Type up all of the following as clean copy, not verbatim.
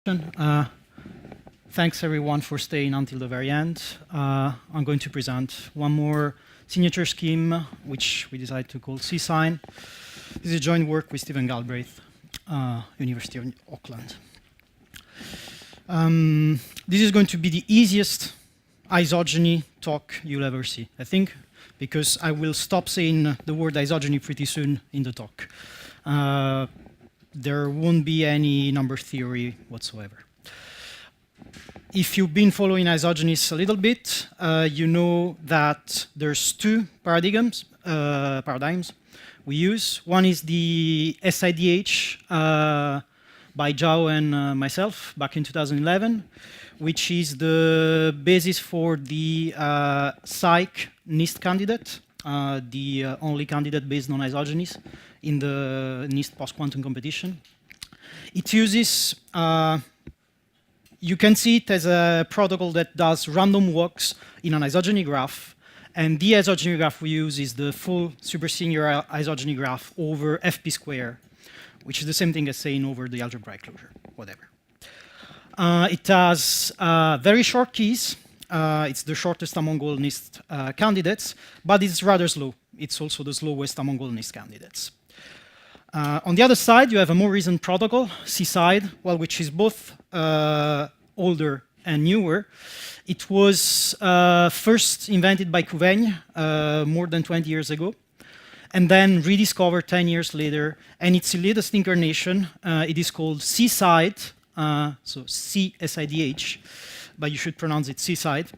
Thanks everyone for staying until the very end. I'm going to present one more signature scheme, which we decided to call SeaSign. This is a joint work with Stephen Galbraith, University of Auckland. This is going to be the easiest isogeny talk you'll ever see, I think, because I will stop saying the word isogeny pretty soon in the talk. There won't be any number theory whatsoever. If you've been following isogenies a little bit, you know that there's two paradigms we use. One is the SIDH by Zhao and myself back in 2011, which is the basis for the psych NIST candidate, the only candidate based on isogenies in the NIST post-quantum competition. It uses, you can see it as a protocol that does random walks in an isogeny graph, and the isogeny graph we use is the full supersingular isogeny graph over fp square, which is the same thing as saying over the algebraic closure, whatever. It has very short keys. It's the shortest among all NIST candidates, but it's rather slow. It's also the slowest among all NIST candidates. On the other side, you have a more recent protocol, CSIDH, well, which is both older and newer. It was first invented by Couvagne more than 20 years ago, and then rediscovered 10 years later. And its latest incarnation, it is called CSIDH, so CSIDH, but you should pronounce it CSIDH.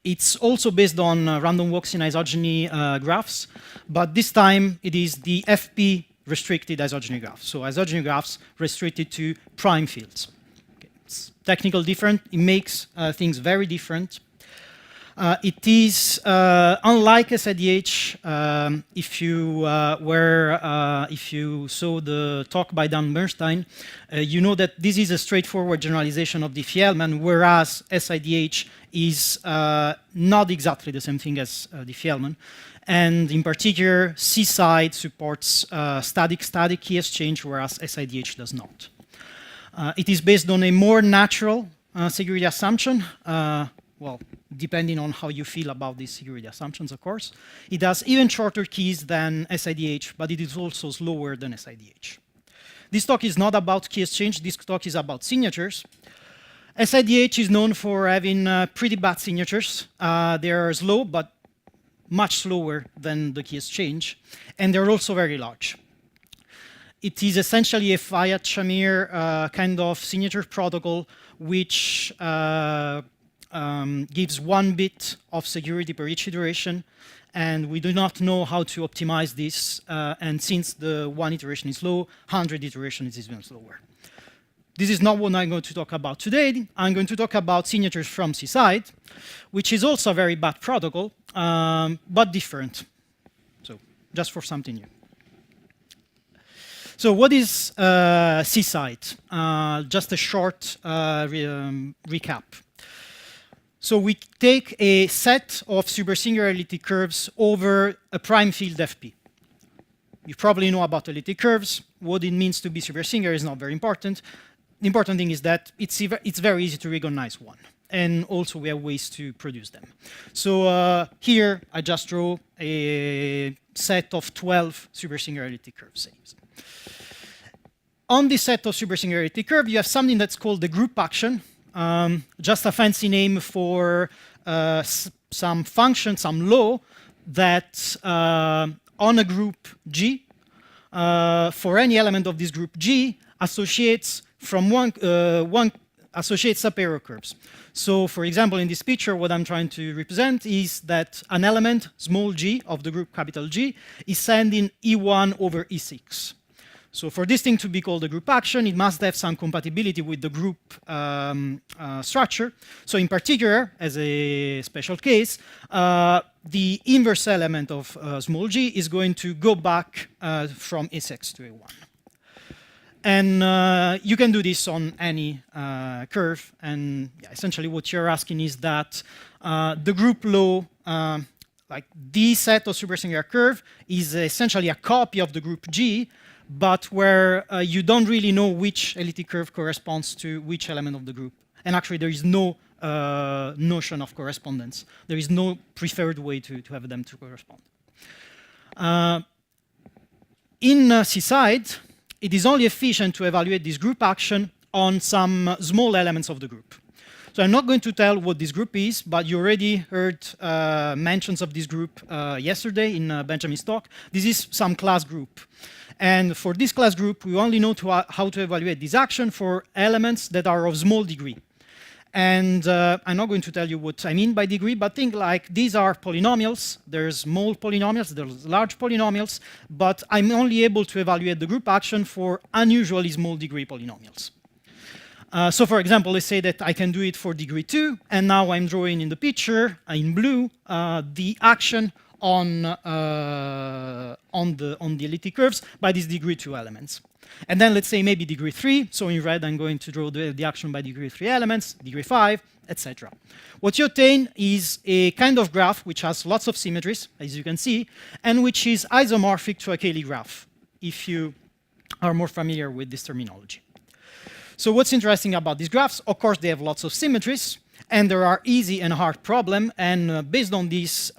It's also based on random walks in isogeny graphs, but this time it is the FP restricted isogeny graph. So isogeny graphs restricted to prime fields. Okay. It's technically different. It makes things very different. It is unlike SIDH. If you saw the talk by Dan Bernstein, you know that this is a straightforward generalization of Diffie-Hellman, whereas SIDH is not exactly the same thing as Diffie-Hellman. And in particular, CSIDH supports static key exchange, whereas SIDH does not. It is based on a more natural security assumption. Well, depending on how you feel about these security assumptions, of course. It has even shorter keys than SIDH, but it is also slower than SIDH. This talk is not about key exchange. This talk is about signatures. SIDH is known for having pretty bad signatures. They are slow, but much slower than the key exchange. And they're also very large. It is essentially a Fayad-Shamir kind of signature protocol, which gives 1 bit of security per each iteration, and we do not know how to optimize this, and since the 1 iteration is slow, 100 iterations is even slower. This is not what I'm going to talk about today. I'm going to talk about signatures from CSIDH, which is also a very bad protocol, but different. So just for something new. So what is CSIDH? Just a short recap. So we take a set of supersingularity curves over a prime field FP. You probably know about elliptic curves. What it means to be supersingular is not very important. The important thing is that it's very easy to recognize one. And also we have ways to produce them. So here I just draw a set of 12 supersingularity curves. On this set of supersingularity curve, you have something that's called the group action. Just a fancy name for some function, some law that on a group G, for any element of this group G, associates from associates up arrow curves. So, for example, in this picture, what I'm trying to represent is that an element, small g, of the group capital G, is sending E1 over E6. So for this thing to be called a group action, it must have some compatibility with the group structure. So in particular, as a special case, the inverse element of small g is going to go back from A6 to A1. And you can do this on any curve. And yeah, essentially what you're asking is that the group law, like this set of supersingular curve, is essentially a copy of the group G, but where you don't really know which elliptic curve corresponds to which element of the group. And actually, there is no notion of correspondence. There is no preferred way to have them to correspond. In CSIDH, it is only efficient to evaluate this group action on some small elements of the group. So I'm not going to tell what this group is, but you already heard mentions of this group yesterday in Benjamin's talk. This is some class group. And for this class group, we only know how to evaluate this action for elements that are of small degree. And I'm not going to tell you what I mean by degree, but think like these are polynomials. There's small polynomials, there's large polynomials, but I'm only able to evaluate the group action for unusually small degree polynomials. So for example, let's say that I can do it for degree 2, and now I'm drawing in the picture, in blue, the action on the elliptic curves by these degree 2 elements. And then let's say maybe degree 3, so in red I'm going to draw the action by degree 3 elements, degree 5, etc. What you obtain is a kind of graph which has lots of symmetries, as you can see, and which is isomorphic to a Cayley graph, if you are more familiar with this terminology. So what's interesting about these graphs? Of course, they have lots of symmetries, and there are easy and hard problems. And based on these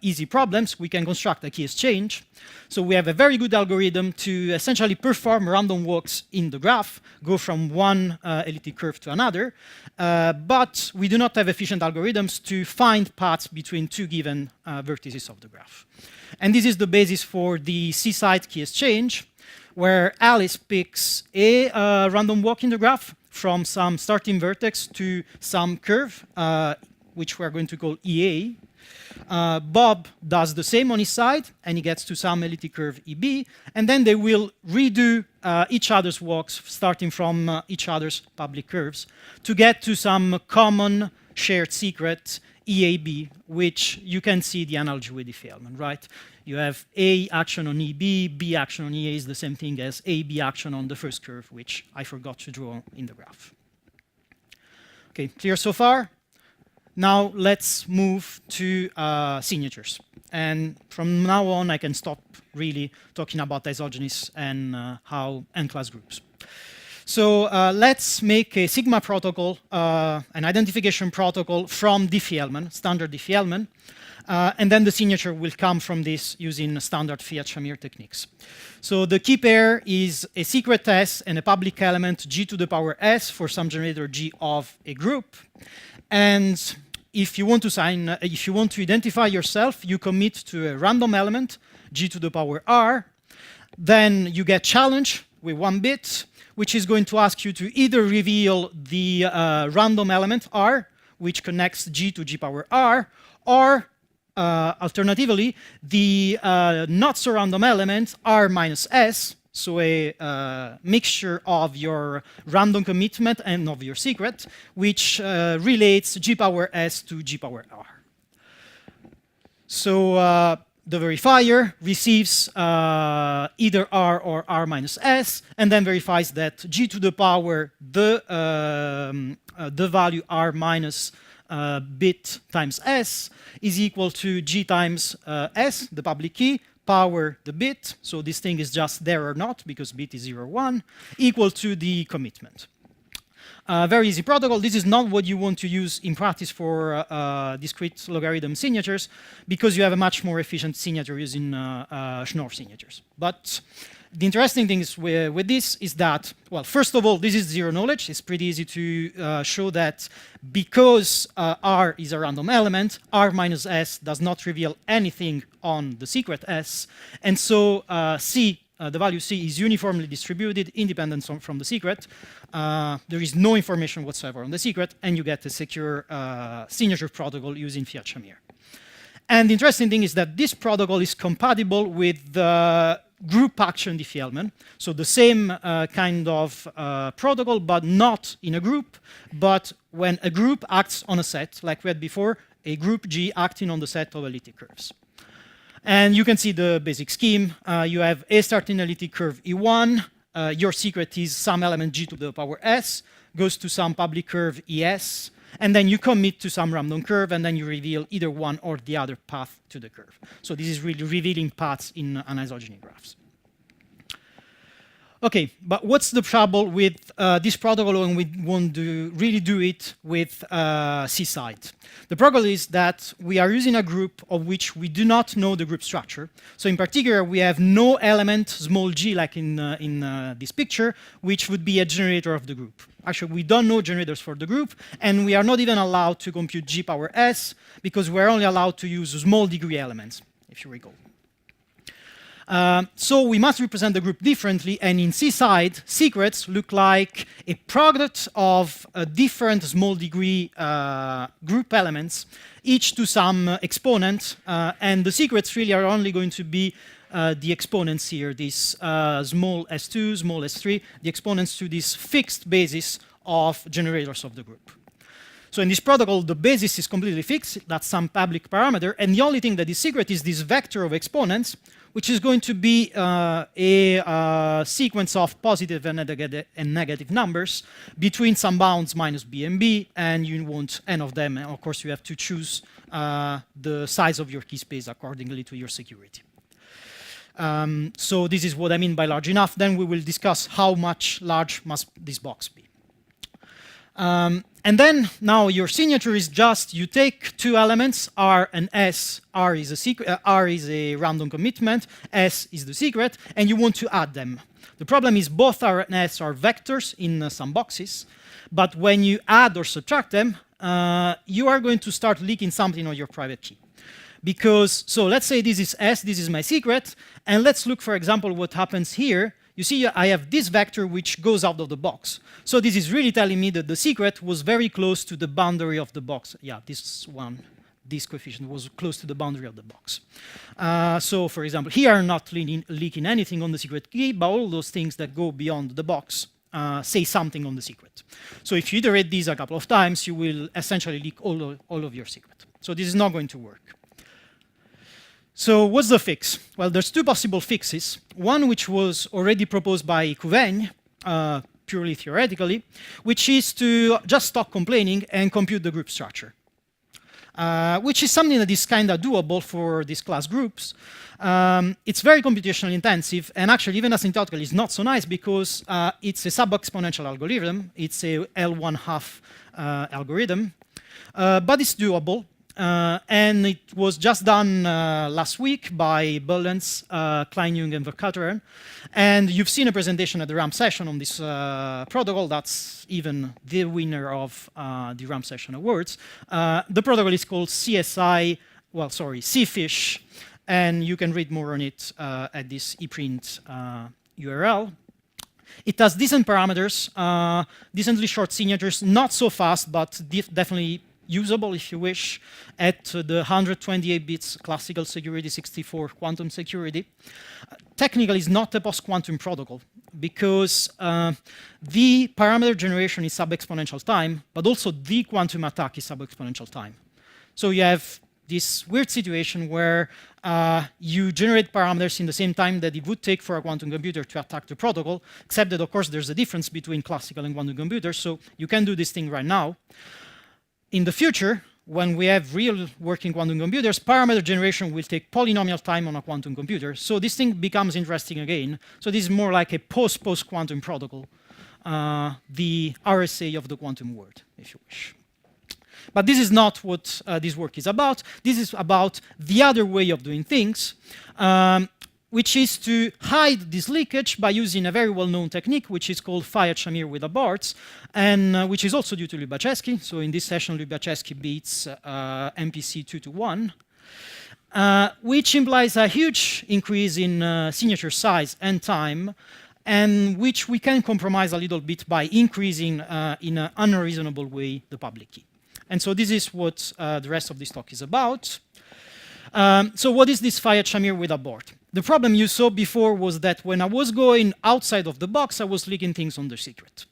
easy problems, we can construct a key exchange. So we have a very good algorithm to essentially perform random walks in the graph, go from one elliptic curve to another. But we do not have efficient algorithms to find paths between two given vertices of the graph. And this is the basis for the CSIDH key exchange, where Alice picks a random walk in the graph from some starting vertex to some curve, which we're going to call EA. Bob does the same on his side, and he gets to some elliptic curve EB, and then they will redo each other's walks, starting from each other's public curves, to get to some common shared secret EAB, which you can see the analogy with Diffie-Hellman, right? You have A action on EB, B action on EA is the same thing as AB action on the first curve, which I forgot to draw in the graph. Okay, clear so far? Now let's move to signatures. And from now on, I can stop really talking about isogenies and how n-class groups. So let's make a sigma protocol, an identification protocol from Diffie-Hellman, standard Diffie-Hellman. And then the signature will come from this using standard Fiat-Shamir techniques. So the key pair is a secret S and a public element G to the power S for some generator G of a group. And if you want to identify yourself, you commit to a random element G to the power R. Then you get challenge with 1 bit, which is going to ask you to either reveal the random element R, which connects G to G power R, or alternatively, the not so random element R minus S, so a mixture of your random commitment and of your secret, which relates G power S to G power R. So the verifier receives either R or R minus S, and then verifies that G to the power the value R minus bit times S is equal to G times S, the public key, power the bit, so this thing is just there or not, because bit is 0 or 1, equal to the commitment. Very easy protocol. This is not what you want to use in practice for discrete logarithm signatures, because you have a much more efficient signature using Schnorr signatures. But the interesting thing is with this is that, well, first of all, this is zero knowledge. It's pretty easy to show that because R is a random element, R minus S does not reveal anything on the secret S. And so C, the value C, is uniformly distributed, independent from the secret. There is no information whatsoever on the secret, and you get a secure signature protocol using Fiat-Shamir. And the interesting thing is that this protocol is compatible with the group action Diffie-Hellman. So the same kind of protocol, but not in a group, but when a group acts on a set, like we had before, a group G acting on the set of elliptic curves. And you can see the basic scheme. You have a starting elliptic curve E1. Your secret is some element G to the power S, goes to some public curve ES, and then you commit to some random curve, and then you reveal either one or the other path to the curve. So this is really revealing paths in anisogeny graphs. Okay, but what's the trouble with this protocol when we want to really do it with SeaSign? The problem is that we are using a group of which we do not know the group structure. So in particular, we have no element, small g, like in this picture, which would be a generator of the group. Actually, we don't know generators for the group, and we are not even allowed to compute g power s, because we're only allowed to use small degree elements, if you recall. So we must represent the group differently, and in SeaSign, secrets look like a product of different small degree group elements, each to some exponent, and the secrets really are only going to be the exponents here, this small s2, small s3, the exponents to this fixed basis of generators of the group. So in this protocol, the basis is completely fixed, that's some public parameter, and the only thing that is secret is this vector of exponents, which is going to be a sequence of positive and negative numbers between some bounds minus b and b, and you want n of them, and of course you have to choose the size of your key space accordingly to your security. So this is what I mean by large enough. Then we will discuss how much large must this box be. And then now your signature is just you take two elements, R and S. R is a secret, R is a random commitment, S is the secret, and you want to add them. The problem is both R and S are vectors in some boxes, but when you add or subtract them, you are going to start leaking something on your private key. Because, so let's say this is S, this is my secret, and let's look, for example, what happens here. You see, I have this vector which goes out of the box. So this is really telling me that the secret was very close to the boundary of the box. Yeah, this one, this coefficient was close to the boundary of the box. So, for example, here I'm not leaking anything on the secret key, but all those things that go beyond the box say something on the secret. So if you iterate these a couple of times, you will essentially leak all of your secret. So this is not going to work. So what's the fix? Well, there's two possible fixes. One which was already proposed by Couvain, purely theoretically, which is to just stop complaining and compute the group structure, which is something that is kind of doable for these class groups. It's very computationally intensive, and actually even asymptotically it's not so nice because it's a sub-exponential algorithm. It's a L1/2 algorithm, but it's doable. And it was just done last week by Bullens, Klein-Jung, and Vercauteren. And you've seen a presentation at the RAM session on this protocol. That's even the winner of the RAM session awards. The protocol is called CSIDH, and you can read more on it at this ePrint URL. It has decent parameters, decently short signatures, not so fast, but definitely usable if you wish, at the 128 bits classical security, 64 quantum security. Technically, it's not a post-quantum protocol because the parameter generation is sub-exponential time, but also the quantum attack is sub-exponential time. So you have this weird situation where you generate parameters in the same time that it would take for a quantum computer to attack the protocol, except that, of course, there's a difference between classical and quantum computers, so you can do this thing right now. In the future, when we have real working quantum computers, parameter generation will take polynomial time on a quantum computer. So this thing becomes interesting again. So this is more like a post-quantum protocol, the RSA of the quantum world, if you wish. But this is not what this work is about. This is about the other way of doing things, which is to hide this leakage by using a very well-known technique, which is called Fayed-Shamir with aborts, and which is also due to Lubachevsky. So in this session, Lubachevsky beats MPC 2-1, which implies a huge increase in signature size and time, and which we can compromise a little bit by increasing in an unreasonable way the public key. And so this is what the rest of this talk is about. So what is this Fayed-Shamir with abort? The problem you saw before was that when I was going outside of the box, I was leaking things on the secret.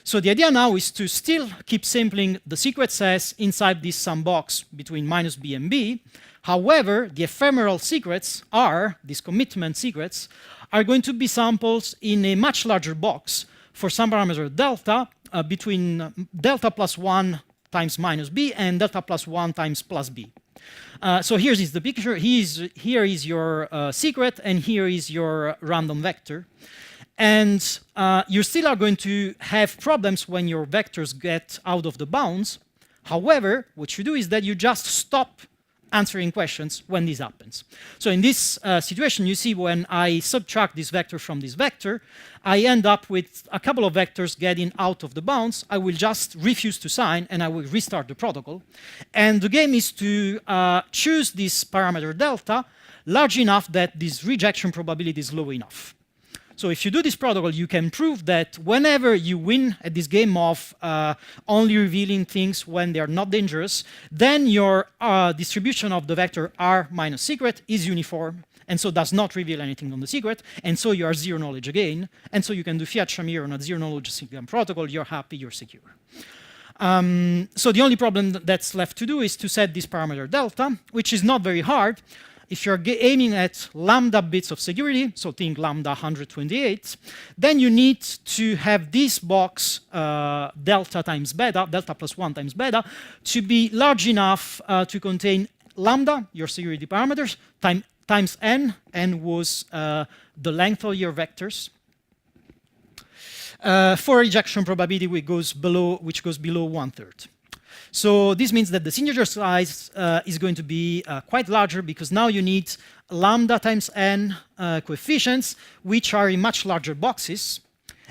So the idea now is to still keep sampling the secret says inside this sum box between minus b and b. However, the ephemeral secrets are, these commitment secrets, are going to be samples in a much larger box for some parameter delta between delta plus 1 times minus b and delta plus 1 times plus b. So here is the picture. Here is your secret, and here is your random vector. And you still are going to have problems when your vectors get out of the bounds. However, what you do is that you just stop answering questions when this happens. So in this situation, you see when I subtract this vector from this vector, I end up with a couple of vectors getting out of the bounds. I will just refuse to sign, and I will restart the protocol. And the game is to choose this parameter delta large enough that this rejection probability is low enough. So if you do this protocol, you can prove that whenever you win at this game of only revealing things when they are not dangerous, then your distribution of the vector R minus secret is uniform, and so does not reveal anything on the secret, and so you are zero knowledge again, and so you can do Fiat Shamir on a zero knowledge SeaSign protocol, you're happy, you're secure. So the only problem that's left to do is to set this parameter delta, which is not very hard. If you're aiming at lambda bits of security, so think lambda 128, then you need to have this box delta times beta, delta plus 1 times beta, to be large enough to contain lambda, your security parameters, times n. N was the length of your vectors. For rejection probability, which goes below 1/3. So this means that the signature size is going to be quite larger, because now you need lambda times n coefficients, which are in much larger boxes.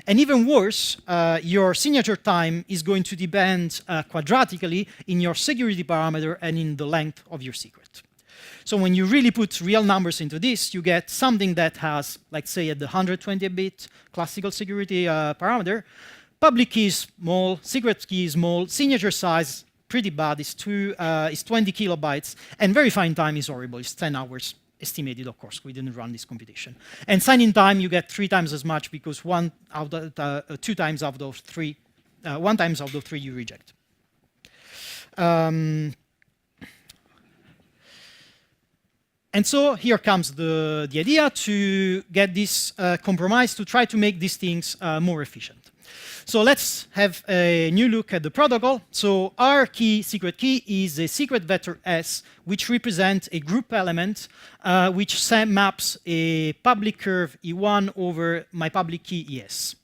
And even worse, your signature time is going to depend quadratically in your security parameter and in the length of your secret. So when you really put real numbers into this, you get something that has, like say at the 120-bit classical security parameter, public key is small, secret key is small, signature size pretty bad, is 20 kilobytes, and verifying time is horrible, it's 10 hours estimated, of course, we didn't run this computation. And sign-in time, you get 3 times as much, because 2 times out of 3, 1 times out of 3 you reject. And so here comes the idea to get this compromise to try to make these things more efficient. So let's have a new look at the protocol. So our key, secret key, is a secret vector S, which represents a group element which maps a public curve E1 over my public key ES.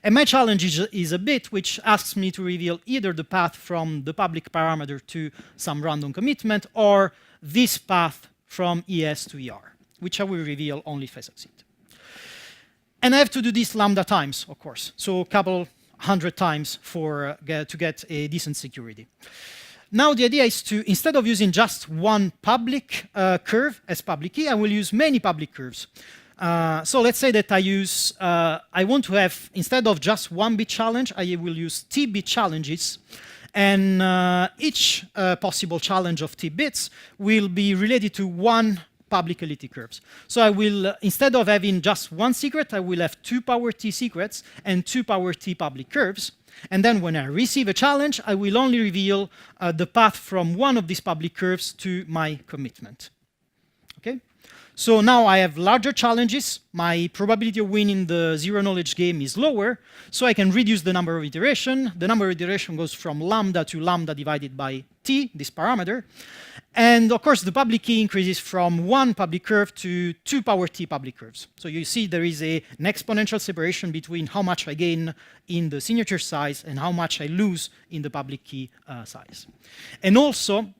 And my challenge is a bit which asks me to reveal either the path from the public parameter to some random commitment, or this path from ES to ER, which I will reveal only if I succeed. And I have to do this lambda times, of course, so a couple 100 times to get a decent security. Now the idea is to, instead of using just one public curve as public key, I will use many public curves. So let's say that I want to have, instead of just 1-bit challenge, I will use T-bit challenges. And each possible challenge of T bits will be related to one public elite curves. So I will, instead of having just one secret, I will have 2 power T secrets and 2 power T public curves. And then when I receive a challenge, I will only reveal the path from one of these public curves to my commitment. Okay? So now I have larger challenges. My probability of winning the zero knowledge game is lower, so I can reduce the number of iteration. The number of iteration goes from lambda to lambda divided by t, this parameter. And of course, the public key increases from 1 public curve to 2 power t public curves. So you see there is an exponential separation between how much I gain in the signature size and how much I lose in the public key size. And also,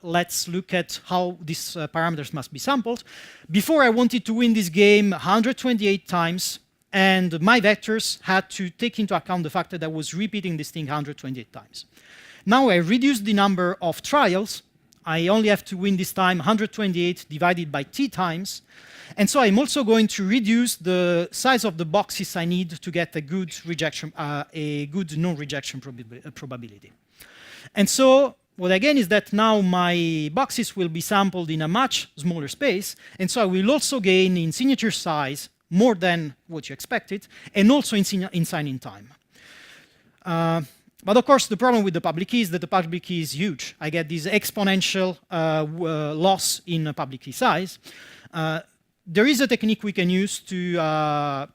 let's look at how these parameters must be sampled. Before, I wanted to win this game 128 times, and my vectors had to take into account the fact that I was repeating this thing 128 times. Now I reduced the number of trials. I only have to win this time 128 divided by t times. And so I'm also going to reduce the size of the boxes I need to get a good rejection, a good non-rejection probability. And so what again is that now my boxes will be sampled in a much smaller space, and so I will also gain in signature size more than what you expected, and also in sign-in time. But of course, the problem with the public key is that the public key is huge. I get this exponential loss in public key size. There is a technique we can use to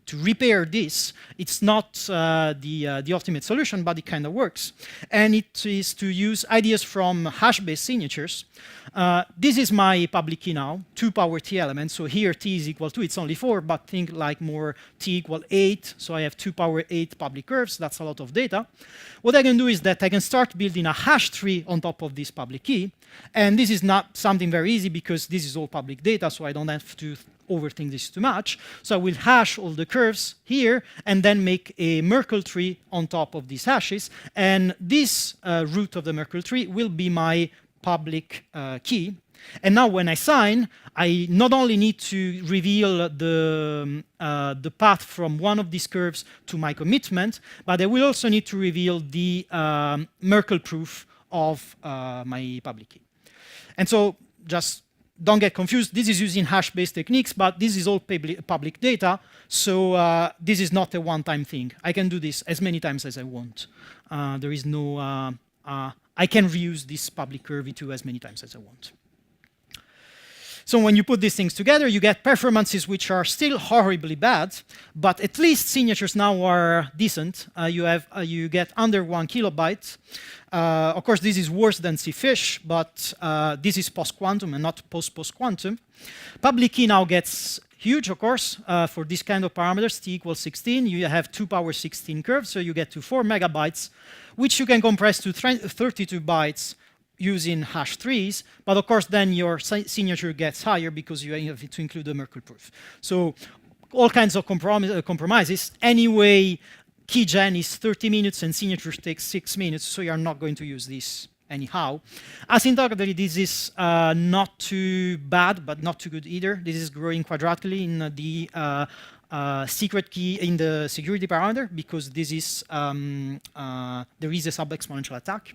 to repair this. It's not the ultimate solution, but it kind of works. And it is to use ideas from hash-based signatures. This is my public key now, 2 power t elements. So here t is equal to, it's only 4, but think like more t equal 8. So I have 2 power 8 public curves. That's a lot of data. What I can do is that I can start building a hash tree on top of this public key. And this is not something very easy because this is all public data, so I don't have to overthink this too much. So I will hash all the curves here and then make a Merkle tree on top of these hashes. And this root of the Merkle tree will be my public key. And now when I sign, I not only need to reveal the path from one of these curves to my commitment, but I will also need to reveal the Merkle proof of my public key. And so just don't get confused. This is using hash-based techniques, but this is all public data. So this is not a one-time thing. I can do this as many times as I want. There is no, I can reuse this public curve V2 as many times as I want. So when you put these things together, you get performances which are still horribly bad, but at least signatures now are decent. You get under 1 kilobyte. Of course, this is worse than CSIDH, but this is post-quantum and not post-quantum. Public key now gets huge, of course, for this kind of parameters, t equals 16. You have 2 power 16 curves, so you get to 4 megabytes, which you can compress to 32 bytes using hash trees, but of course then your signature gets higher because you have to include the Merkle proof. So all kinds of compromises. Anyway, keygen is 30 minutes and signature takes 6 minutes, so you're not going to use this anyhow. Asymptotically, this is not too bad, but not too good either. This is growing quadratically in the secret key in the security parameter because this is there is a sub-exponential attack.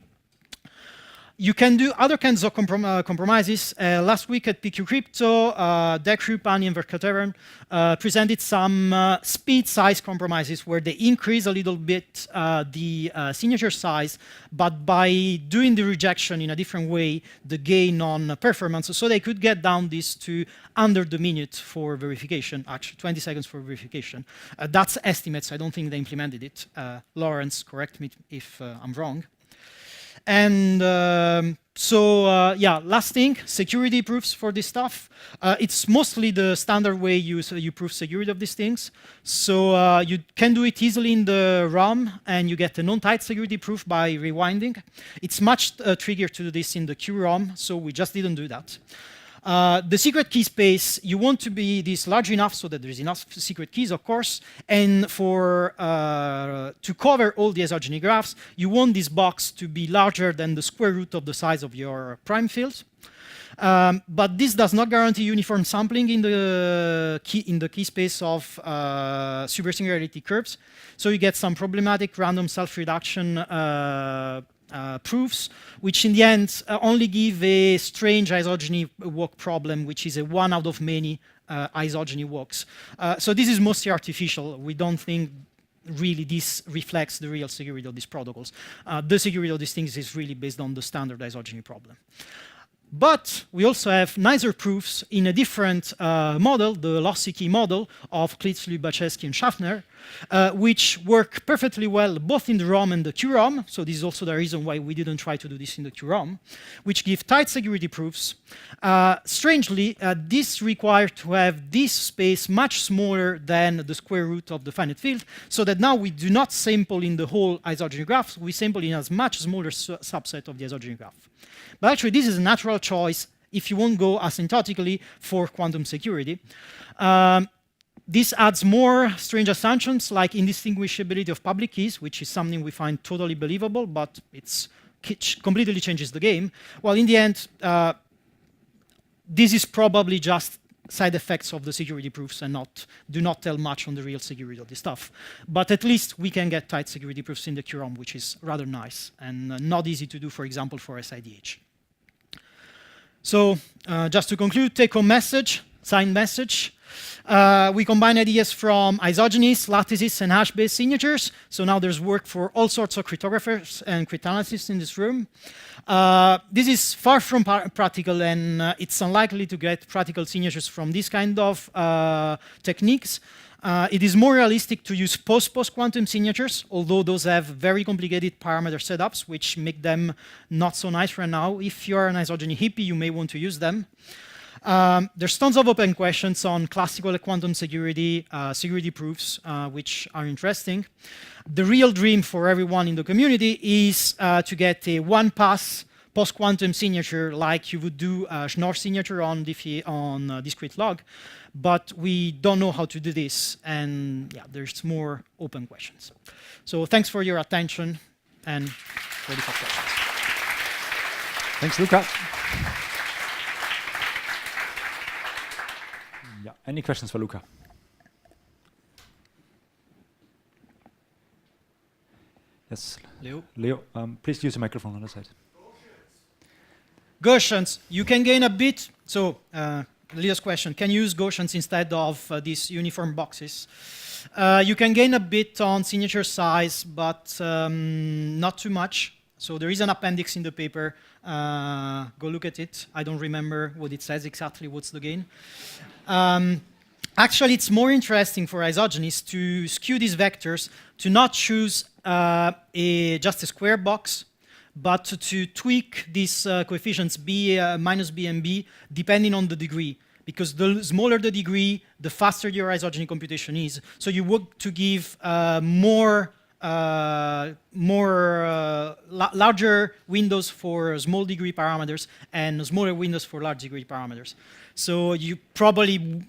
You can do other kinds of compromises. Last week at PQCrypto, Dekru, Pani, and Verkateran presented some speed size compromises where they increase a little bit the signature size, but by doing the rejection in a different way, the gain on performance, so they could get down this to under the minute for verification, actually 20 seconds for verification. That's estimates. I don't think they implemented it. Lawrence, correct me if I'm wrong. And yeah, last thing, security proofs for this stuff. It's mostly the standard way you prove security of these things. So you can do it easily in the ROM, and you get a non-tight security proof by rewinding. It's much trickier to do this in the QROM, so we just didn't do that. The secret key space, you want to be this large enough so that there's enough secret keys, of course. And for to cover all the isogeny graphs, you want this box to be larger than the square root of the size of your prime field. But this does not guarantee uniform sampling in the key space of supersingularity curves. So you get some problematic random self-reduction proofs, which in the end only give a strange isogeny walk problem, which is a one out of many isogeny walks. So this is mostly artificial. We don't think really this reflects the real security of these protocols. The security of these things is really based on the standard isogeny problem. But we also have nicer proofs in a different model, the lossy key model of Klitz, Lubachevsky, and Schaffner, which work perfectly well both in the ROM and the QROM. So this is also the reason why we didn't try to do this in the QROM, which give tight security proofs. Strangely, this requires to have this space much smaller than the square root of the finite field, so that now we do not sample in the whole isogeny graph, we sample in a much smaller subset of the isogeny graph. But actually, this is a natural choice if you won't go asymptotically for quantum security. This adds more strange assumptions like indistinguishability of public keys, which is something we find totally believable, but it completely changes the game. Well, in the end, this is probably just side effects of the security proofs and do not tell much on the real security of this stuff. But at least we can get tight security proofs in the QROM, which is rather nice and not easy to do, for example, for CSIDH. So just to conclude, take-home message, signed message. We combine ideas from isogenies, lattices, and hash-based signatures. So now there's work for all sorts of cryptographers and cryptanalysts in this room. This is far from practical, and it's unlikely to get practical signatures from this kind of techniques. It is more realistic to use post-quantum signatures, although those have very complicated parameter setups, which make them not so nice right now. If you're an isogeny hippie, you may want to use them. There's tons of open questions on classical quantum security, security proofs, which are interesting. The real dream for everyone in the community is to get a one-pass post-quantum signature like you would do a Schnorr signature on discrete log, but we don't know how to do this, and yeah, there's more open questions. So thanks for your attention, and ready for questions. Thanks, Luca. Yeah, any questions for Luca? Yes, Leo, please use the microphone on the side. Gaussians, you can gain a bit. So, Leo's question, can you use Gaussians instead of these uniform boxes? You can gain a bit on signature size, but not too much. So there is an appendix in the paper. Go look at it. I don't remember what it says exactly, what's the gain. Actually, it's more interesting for isogenies to skew these vectors, to not choose just a square box, but to tweak these coefficients B, minus B and B, depending on the degree. Because the smaller the degree, the faster your isogeny computation is. So you want to give larger windows for small degree parameters and smaller windows for large degree parameters. So you probably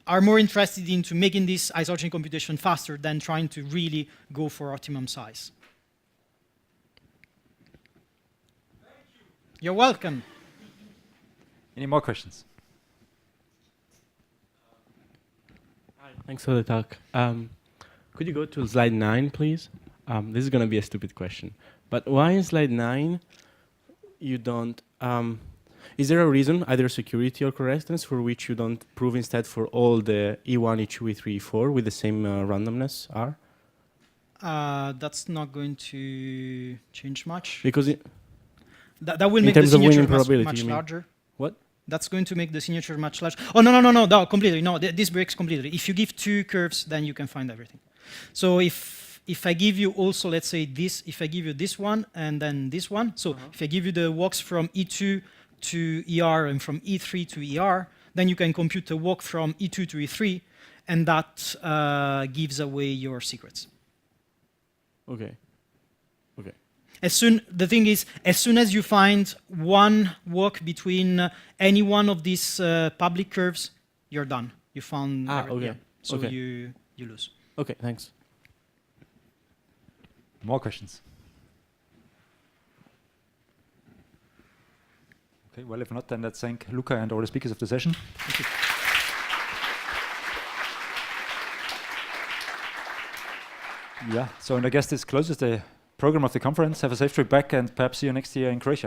are more interested into making this isogeny computation faster than trying to really go for optimum size. You're welcome. Any more questions? Hi, thanks for the talk. Could you go to slide 9, please? This is going to be a stupid question. But why in slide 9 you don't... is there a reason, either security or correctness, for which you don't prove instead for all the E1, E2, E3, E4 with the same randomness R? That's not going to change much. Because that will make the signature much larger. What? That's going to make the signature much larger. Oh, no, completely. No, this breaks completely. If you give two curves, then you can find everything. So if I give you also, let's say this, if I give you this one and then this one, so if I give you the walks from E2 to ER and from E3 to ER, then you can compute a walk from E2 to E3, and that gives away your secrets. Okay. Okay. The thing is, as soon as you find one walk between any one of these public curves, you're done. You found everything. Okay. Yeah. So okay. you lose. Okay, thanks. More questions? Okay, well, if not, then let's thank Luca and all the speakers of the session. Thank you. Yeah, so and I guess this closes the program of the conference. Have a safe trip back and perhaps see you next year in Croatia.